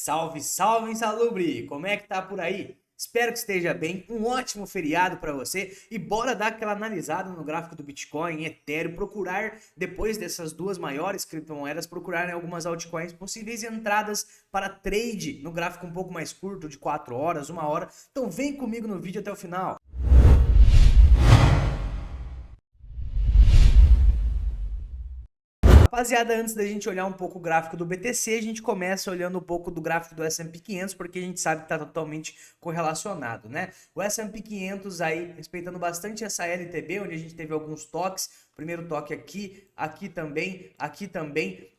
Salve, salve, insalubre! Como é que tá por aí? Espero que esteja bem, um ótimo feriado para você e bora dar aquela analisada no gráfico do Bitcoin, Ethereum, procurar, depois dessas duas maiores criptomoedas, procurar em algumas altcoins possíveis entradas para trade no gráfico um pouco mais curto, de 4 horas, 1 hora. Então vem comigo no vídeo até o final. Rapaziada, antes da gente olhar um pouco o gráfico do BTC, a gente começa olhando um pouco do gráfico do S&P 500, porque a gente sabe que está totalmente correlacionado, né? O S&P 500 aí, respeitando bastante essa LTB, onde a gente teve alguns toques, primeiro toque aqui, aqui também,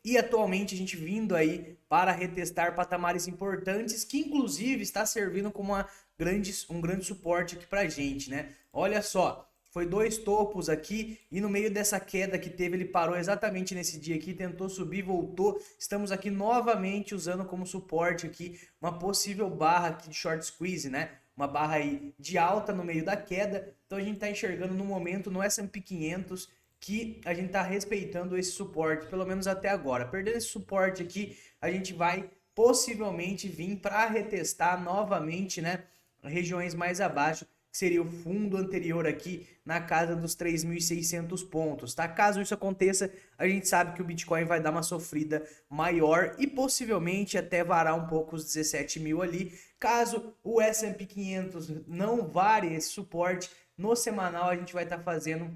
e atualmente a gente vindo aí para retestar patamares importantes, que inclusive está servindo como um grande suporte aqui pra gente, né? Olha só. Foi dois topos aqui e no meio dessa queda que teve, ele parou exatamente nesse dia aqui, tentou subir, voltou. Estamos aqui novamente usando como suporte aqui uma possível barra aqui de short squeeze, né? Uma barra aí de alta no meio da queda. Então a gente está enxergando no momento no S&P 500 que a gente está respeitando esse suporte, pelo menos até agora. Perdendo esse suporte aqui, a gente vai possivelmente vir para retestar novamente, né? Regiões mais abaixo, que seria o fundo anterior aqui na casa dos 3.600 pontos, tá? Caso isso aconteça, a gente sabe que o Bitcoin vai dar uma sofrida maior e possivelmente até varar um pouco os 17 mil ali. Caso o S&P 500 não vare esse suporte, no semanal a gente vai estar fazendo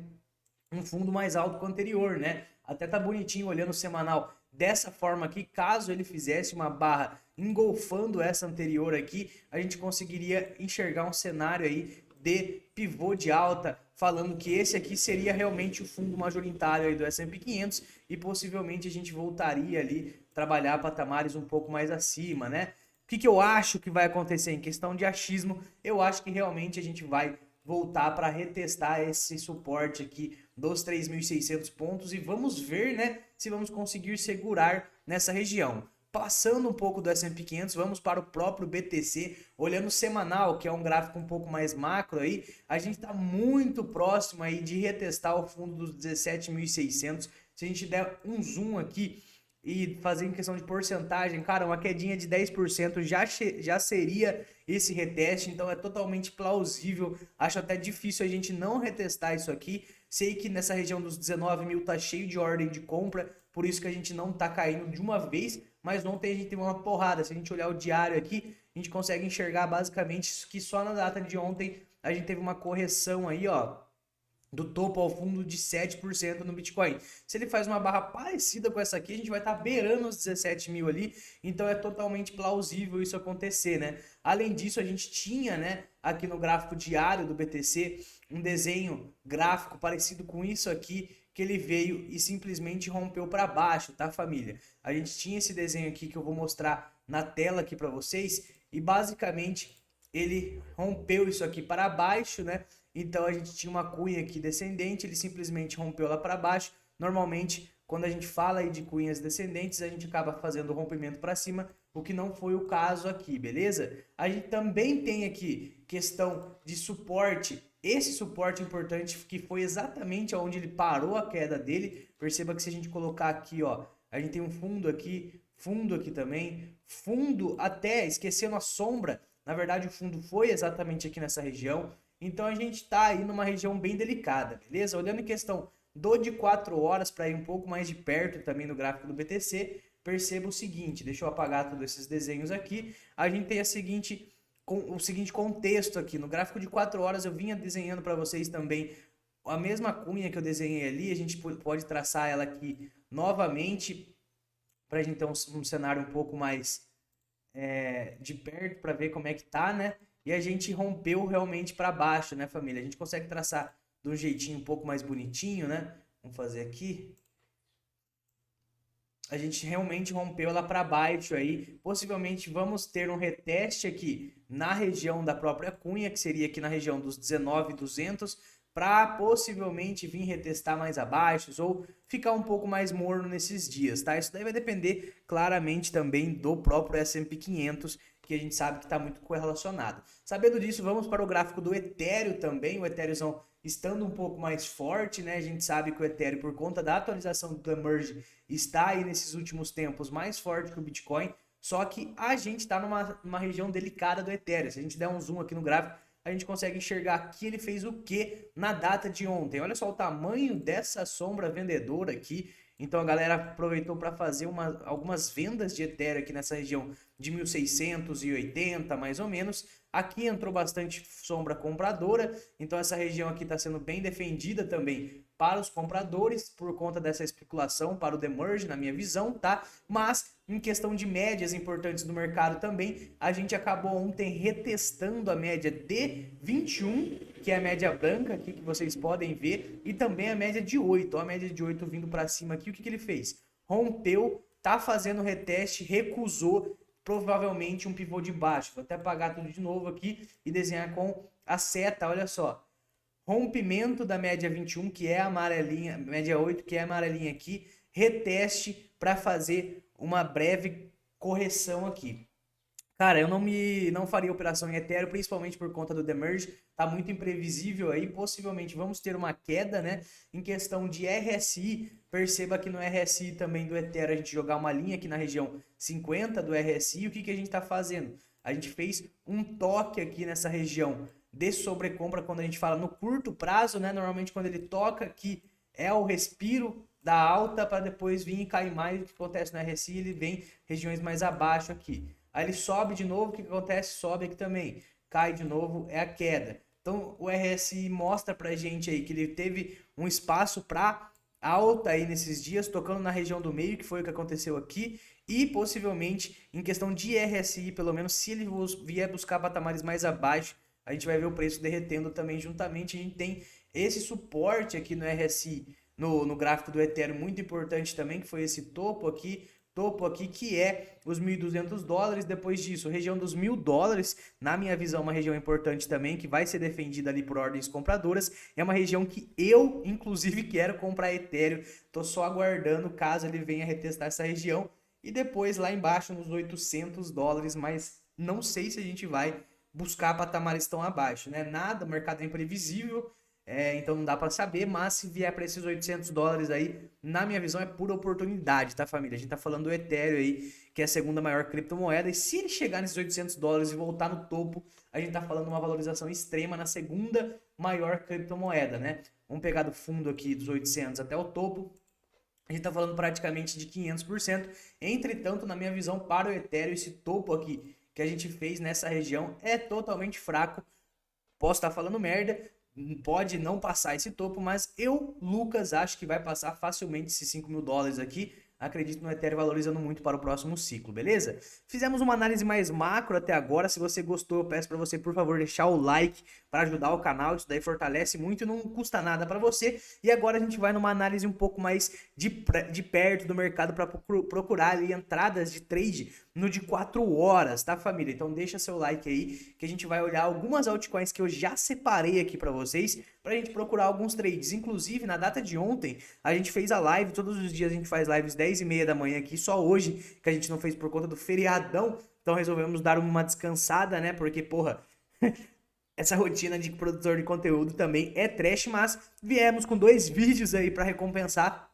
um fundo mais alto que o anterior, né? Até tá bonitinho olhando o semanal dessa forma aqui. Caso ele fizesse uma barra engolfando essa anterior aqui, a gente conseguiria enxergar um cenário aí de pivô de alta, falando que esse aqui seria realmente o fundo majoritário aí do S&P 500 e possivelmente a gente voltaria ali trabalhar patamares um pouco mais acima, né? O que eu acho que vai acontecer em questão de achismo? Eu acho que realmente a gente vai voltar para retestar esse suporte aqui dos 3.600 pontos e vamos ver, né, se vamos conseguir segurar nessa região. Passando um pouco do S&P 500, vamos para o próprio BTC, olhando o semanal, que é um gráfico um pouco mais macro aí, a gente está muito próximo aí de retestar o fundo dos 17.600. Se a gente der um zoom aqui e fazer em questão de porcentagem, cara, uma quedinha de 10% já seria esse reteste, então é totalmente plausível. Acho até difícil a gente não retestar isso aqui. Sei que nessa região dos 19 mil tá cheio de ordem de compra, por isso que a gente não tá caindo de uma vez, mas ontem a gente teve uma porrada. Se a gente olhar o diário aqui, a gente consegue enxergar basicamente que só na data de ontem a gente teve uma correção aí, ó, do topo ao fundo de 7% no Bitcoin. Se ele faz uma barra parecida com essa aqui, a gente vai estar beirando os 17 mil ali, então é totalmente plausível isso acontecer, né? Além disso, a gente tinha, né, aqui no gráfico diário do BTC, um desenho gráfico parecido com isso aqui, que ele veio e simplesmente rompeu para baixo, tá, família? A gente tinha esse desenho aqui que eu vou mostrar na tela aqui para vocês, e basicamente ele rompeu isso aqui para baixo, né? Então a gente tinha uma cunha aqui descendente, ele simplesmente rompeu lá para baixo. Normalmente, quando a gente fala aí de cunhas descendentes, a gente acaba fazendo o rompimento para cima, o que não foi o caso aqui, beleza? A gente também tem aqui questão de suporte. Esse suporte importante que foi exatamente onde ele parou a queda dele. Perceba que se a gente colocar aqui, ó, a gente tem um fundo aqui também, fundo até esquecendo a sombra. Na verdade, o fundo foi exatamente aqui nessa região. Então a gente está aí numa região bem delicada, beleza? Olhando em questão do de 4 horas para ir um pouco mais de perto também no gráfico do BTC, perceba o seguinte, deixa eu apagar todos esses desenhos aqui, a gente tem o seguinte contexto aqui, no gráfico de 4 horas eu vinha desenhando para vocês também a mesma cunha que eu desenhei ali, a gente pode traçar ela aqui novamente para a gente ter um cenário um pouco mais de perto para ver como é que tá, né? E a gente rompeu realmente para baixo, né, família? A gente consegue traçar de um jeitinho um pouco mais bonitinho, né? Vamos fazer aqui. A gente realmente rompeu ela para baixo aí. Possivelmente vamos ter um reteste aqui na região da própria cunha, que seria aqui na região dos 19.200, para possivelmente vir retestar mais abaixo ou ficar um pouco mais morno nesses dias, tá? Isso daí vai depender claramente também do próprio S&P 500, que a gente sabe que está muito correlacionado. Sabendo disso, vamos para o gráfico do Ethereum também. O Ethereum estando um pouco mais forte, né? A gente sabe que o Ethereum, por conta da atualização do Emerge, está aí nesses últimos tempos mais forte que o Bitcoin. Só que a gente está numa região delicada do Ethereum. Se a gente der um zoom aqui no gráfico, a gente consegue enxergar aqui ele fez o que na data de ontem. Olha só o tamanho dessa sombra vendedora aqui. Então a galera aproveitou para fazer algumas vendas de Ethereum aqui nessa região de 1680 mais ou menos. Aqui entrou bastante sombra compradora, então essa região aqui está sendo bem defendida também para os compradores por conta dessa especulação para o demerge, na minha visão, tá? Mas em questão de médias importantes do mercado também, a gente acabou ontem retestando a média de 21, que é a média branca aqui que vocês podem ver, e também a média de 8, ó, a média de 8 vindo para cima aqui. O que ele fez? Rompeu, tá fazendo reteste, recusou provavelmente um pivô de baixo. Vou até apagar tudo de novo aqui e desenhar com a seta, olha só. Rompimento da média 21, que é a amarelinha, média 8, que é a amarelinha aqui, reteste para fazer uma breve correção aqui. Cara, eu não faria operação em Ethereum, principalmente por conta do demerge, tá muito imprevisível aí, possivelmente vamos ter uma queda, né? Em questão de RSI, perceba que no RSI também do Ethereum a gente jogar uma linha aqui na região 50 do RSI, o que a gente tá fazendo? A gente fez um toque aqui nessa região de sobrecompra quando a gente fala no curto prazo, né? Normalmente quando ele toca aqui é o respiro da alta para depois vir e cair mais. O que acontece no RSI, ele vem regiões mais abaixo aqui. Aí ele sobe de novo, o que acontece? Sobe aqui também. Cai de novo, é a queda. Então o RSI mostra pra gente aí que ele teve um espaço para alta aí nesses dias, tocando na região do meio, que foi o que aconteceu aqui. E possivelmente, em questão de RSI, pelo menos se ele vier buscar patamares mais abaixo, a gente vai ver o preço derretendo também juntamente. A gente tem esse suporte aqui no RSI, no gráfico do Ethereum, muito importante também, que foi esse topo aqui, que é os $1.200. Depois disso, região dos $1.000, na minha visão, uma região importante também, que vai ser defendida ali por ordens compradoras. É uma região que eu, inclusive, quero comprar Ethereum. Tô só aguardando caso ele venha retestar essa região. E depois lá embaixo nos $800, mas não sei se a gente vai buscar patamares tão abaixo, né? Nada, o mercado é imprevisível, então não dá para saber, mas se vier para esses $800 aí, na minha visão é pura oportunidade, tá, família? A gente tá falando do Ethereum aí, que é a segunda maior criptomoeda, e se ele chegar nesses $800 e voltar no topo, a gente tá falando uma valorização extrema na segunda maior criptomoeda, né? Vamos pegar do fundo aqui dos 800 até o topo, a gente tá falando praticamente de 500%. Entretanto, na minha visão, para o Ethereum, esse topo aqui que a gente fez nessa região é totalmente fraco. Posso estar falando merda, pode não passar esse topo, mas eu, Lucas, acho que vai passar facilmente esses $5.000 aqui. Acredito no Ethereum valorizando muito para o próximo ciclo, beleza? Fizemos uma análise mais macro até agora. Se você gostou, eu peço para você, por favor, deixar o like para ajudar o canal. Isso daí fortalece muito e não custa nada para você. E agora a gente vai numa análise um pouco mais de perto do mercado para procurar ali entradas de trade no de 4 horas, tá, família? Então deixa seu like aí que a gente vai olhar algumas altcoins que eu já separei aqui para vocês, pra gente procurar alguns trades. Inclusive, na data de ontem, a gente fez a live, todos os dias a gente faz lives 10h30 da manhã aqui, só hoje que a gente não fez por conta do feriadão, então resolvemos dar uma descansada, né, porque, porra, essa rotina de produtor de conteúdo também é trash, mas viemos com 2 vídeos aí pra recompensar.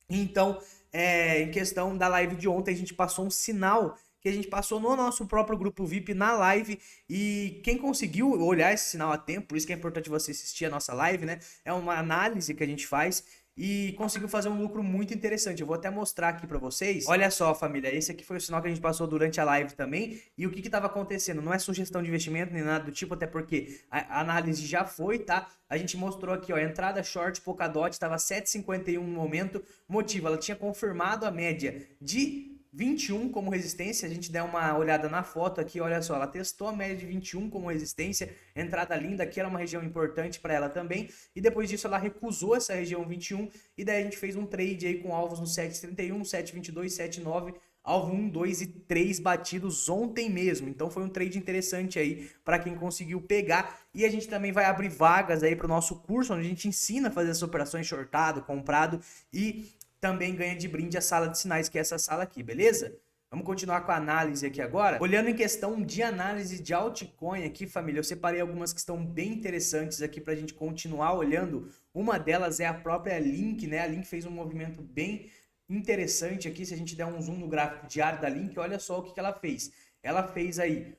Então, em questão da live de ontem, a gente passou um sinal que a gente passou no nosso próprio grupo VIP na live, e quem conseguiu olhar esse sinal a tempo, por isso que é importante você assistir a nossa live, né? É uma análise que a gente faz e conseguiu fazer um lucro muito interessante. Eu vou até mostrar aqui pra vocês. Olha só, família, esse aqui foi o sinal que a gente passou durante a live também. E o que estava acontecendo? Não é sugestão de investimento nem nada do tipo, até porque a análise já foi, tá? A gente mostrou aqui, ó, entrada short Polkadot estava 7,51 no momento. Motivo, ela tinha confirmado a média de 21 como resistência. A gente der uma olhada na foto aqui, olha só, ela testou a média de 21 como resistência, entrada linda, aqui era uma região importante para ela também, e depois disso ela recusou essa região 21, e daí a gente fez um trade aí com alvos no 7,31, 7,22, 7,9, alvo 1, 2 e 3 batidos ontem mesmo. Então foi um trade interessante aí para quem conseguiu pegar, e a gente também vai abrir vagas aí para o nosso curso, onde a gente ensina a fazer essas operações shortado, comprado, e também ganha de brinde a sala de sinais, que é essa sala aqui, beleza? Vamos continuar com a análise aqui agora. Olhando em questão de análise de altcoin aqui, família, eu separei algumas que estão bem interessantes aqui pra gente continuar olhando. Uma delas é a própria Link, né? A Link fez um movimento bem interessante aqui, se a gente der um zoom no gráfico diário da Link, olha só o que ela fez. Ela fez aí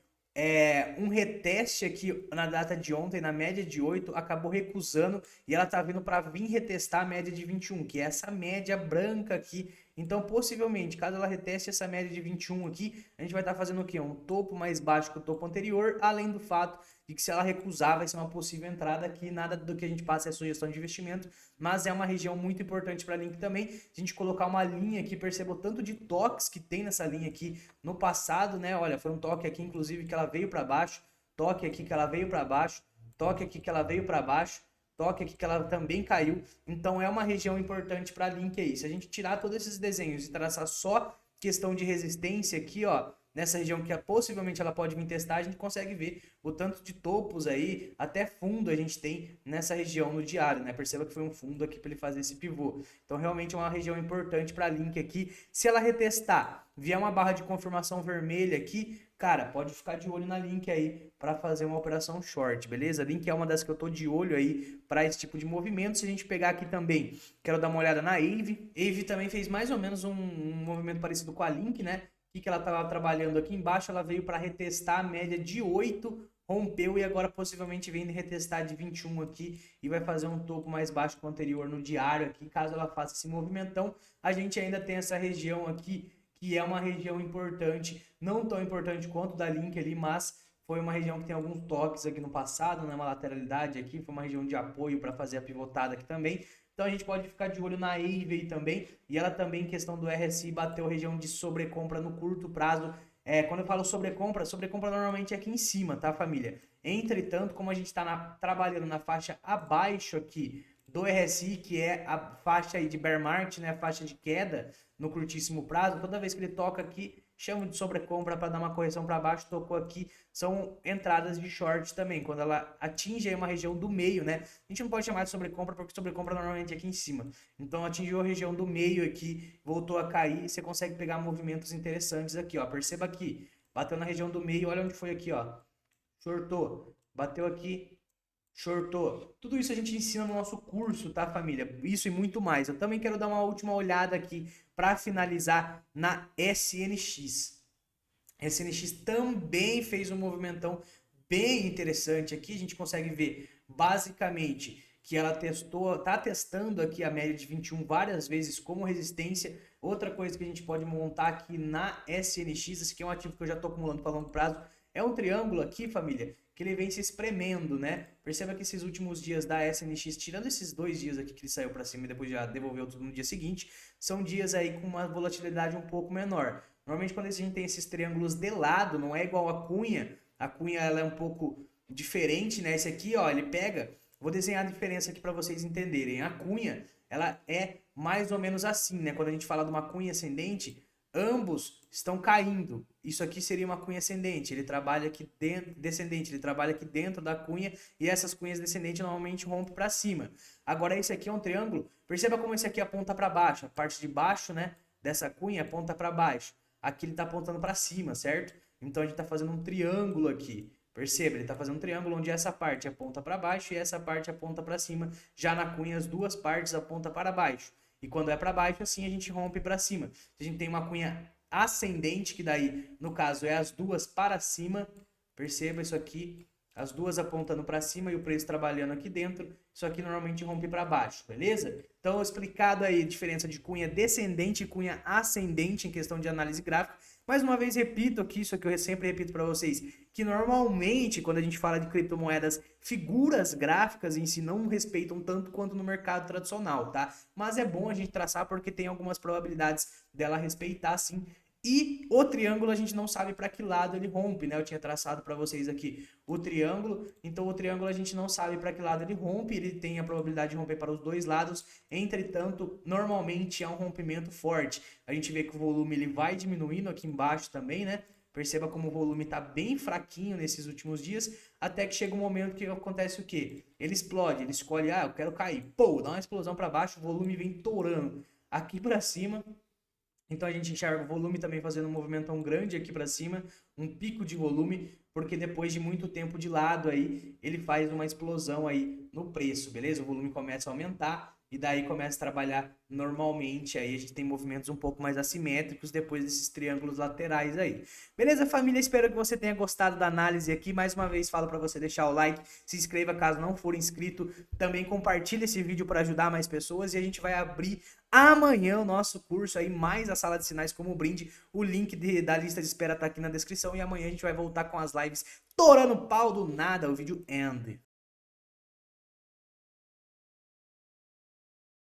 um reteste aqui na data de ontem, na média de 8, acabou recusando e ela tá vindo para vir retestar a média de 21, que é essa média branca aqui. Então, possivelmente, caso ela reteste essa média de 21 aqui, a gente vai estar fazendo o quê? Um topo mais baixo que o topo anterior, além do fato de que se ela recusar, vai ser uma possível entrada aqui. Nada do que a gente passa é sugestão de investimento, mas é uma região muito importante para a Link também. Se a gente colocar uma linha aqui, perceba o tanto de toques que tem nessa linha aqui no passado, né? Olha, foi um toque aqui, inclusive, que ela veio para baixo, toque aqui que ela veio para baixo, toque aqui que ela veio para baixo, toque aqui que ela também caiu. Então é uma região importante para a Link aí. Se a gente tirar todos esses desenhos e traçar só questão de resistência aqui, ó, nessa região que possivelmente ela pode vir testar, a gente consegue ver o tanto de topos aí, até fundo a gente tem nessa região no diário, né? Perceba que foi um fundo aqui para ele fazer esse pivô. Então realmente é uma região importante para a Link aqui. Se ela retestar, vier uma barra de confirmação vermelha aqui, cara, pode ficar de olho na Link aí para fazer uma operação short, beleza? A Link é uma das que eu tô de olho aí para esse tipo de movimento. Se a gente pegar aqui também, quero dar uma olhada na AVE. AVE também fez mais ou menos um movimento parecido com a Link, né? Que ela estava trabalhando aqui embaixo, ela veio para retestar a média de 8, rompeu e agora possivelmente vem retestar de 21 aqui e vai fazer um topo mais baixo que o anterior no diário aqui, caso ela faça esse movimentão. A gente ainda tem essa região aqui, que é uma região importante, não tão importante quanto da Link ali, mas foi uma região que tem alguns toques aqui no passado, né? Uma lateralidade aqui, foi uma região de apoio para fazer a pivotada aqui também. Então a gente pode ficar de olho na AVE também. E ela também, em questão do RSI, bateu região de sobrecompra no curto prazo. Quando eu falo sobrecompra normalmente é aqui em cima, tá, família? Entretanto, como a gente está trabalhando na faixa abaixo aqui do RSI, que é a faixa aí de bear market, né? A faixa de queda no curtíssimo prazo, toda vez que ele toca aqui, chama de sobrecompra para dar uma correção para baixo, tocou aqui, são entradas de short também, quando ela atinge aí uma região do meio, né? A gente não pode chamar de sobrecompra, porque sobrecompra normalmente é aqui em cima. Então atingiu a região do meio aqui, voltou a cair, você consegue pegar movimentos interessantes aqui, ó. Perceba aqui, bateu na região do meio, olha onde foi aqui, ó. Shortou, bateu aqui, shortou. Tudo isso a gente ensina no nosso curso, tá, família? Isso e muito mais. Eu também quero dar uma última olhada aqui para finalizar na SNX. SNX também fez um movimentão bem interessante aqui. A gente consegue ver basicamente que ela tá testando aqui a média de 21 várias vezes como resistência. Outra coisa que a gente pode montar aqui na SNX, esse aqui é um ativo que eu já estou acumulando para longo prazo, é um triângulo aqui, família, que ele vem se espremendo, né? Perceba que esses últimos dias da SNX, tirando esses 2 dias aqui que ele saiu para cima e depois já devolveu tudo no dia seguinte, são dias aí com uma volatilidade um pouco menor. Normalmente quando a gente tem esses triângulos de lado, não é igual a cunha ela é um pouco diferente, né? Esse aqui, ó, ele pega, vou desenhar a diferença aqui para vocês entenderem. A cunha, ela é mais ou menos assim, né? Quando a gente fala de uma cunha ascendente, ambos estão caindo. Isso aqui seria uma cunha ascendente. Ele trabalha aqui dentro, descendente, ele trabalha aqui dentro da cunha e essas cunhas descendentes normalmente rompem para cima. Agora esse aqui é um triângulo. Perceba como esse aqui aponta para baixo. A parte de baixo, né, dessa cunha aponta para baixo. Aqui ele está apontando para cima, certo? Então a gente está fazendo um triângulo aqui. Perceba, ele está fazendo um triângulo onde essa parte aponta para baixo e essa parte aponta para cima. Já na cunha as duas partes apontam para baixo. E quando é para baixo, assim a gente rompe para cima. Se a gente tem uma cunha ascendente, que daí, no caso, é as duas para cima, perceba isso aqui, as duas apontando para cima e o preço trabalhando aqui dentro, isso aqui normalmente rompe para baixo, beleza? Então, explicado aí a diferença de cunha descendente e cunha ascendente em questão de análise gráfica. Mais uma vez, repito aqui, isso aqui eu sempre repito para vocês, que normalmente, quando a gente fala de criptomoedas, figuras gráficas em si não respeitam tanto quanto no mercado tradicional, tá? Mas é bom a gente traçar porque tem algumas probabilidades dela respeitar, sim. E o triângulo a gente não sabe para que lado ele rompe, né? Eu tinha traçado para vocês aqui o triângulo, então o triângulo a gente não sabe para que lado ele rompe, ele tem a probabilidade de romper para os dois lados, entretanto, normalmente é um rompimento forte. A gente vê que o volume ele vai diminuindo aqui embaixo também, né? Perceba como o volume está bem fraquinho nesses últimos dias, até que chega um momento que acontece o quê? Ele explode, ele escolhe, eu quero cair, pô, dá uma explosão para baixo, o volume vem torando aqui para cima. Então a gente enxerga o volume também fazendo um movimento tão grande aqui para cima, um pico de volume, porque depois de muito tempo de lado aí, ele faz uma explosão aí no preço, beleza? O volume começa a aumentar e daí começa a trabalhar normalmente. Aí a gente tem movimentos um pouco mais assimétricos depois desses triângulos laterais aí. Beleza, família? Espero que você tenha gostado da análise aqui. Mais uma vez falo para você deixar o like, se inscreva caso não for inscrito, também compartilhe esse vídeo para ajudar mais pessoas e a gente vai abrir amanhã o nosso curso aí, mais a sala de sinais como brinde. O link da lista de espera tá aqui na descrição e amanhã a gente vai voltar com as lives torando pau do nada, o vídeo end.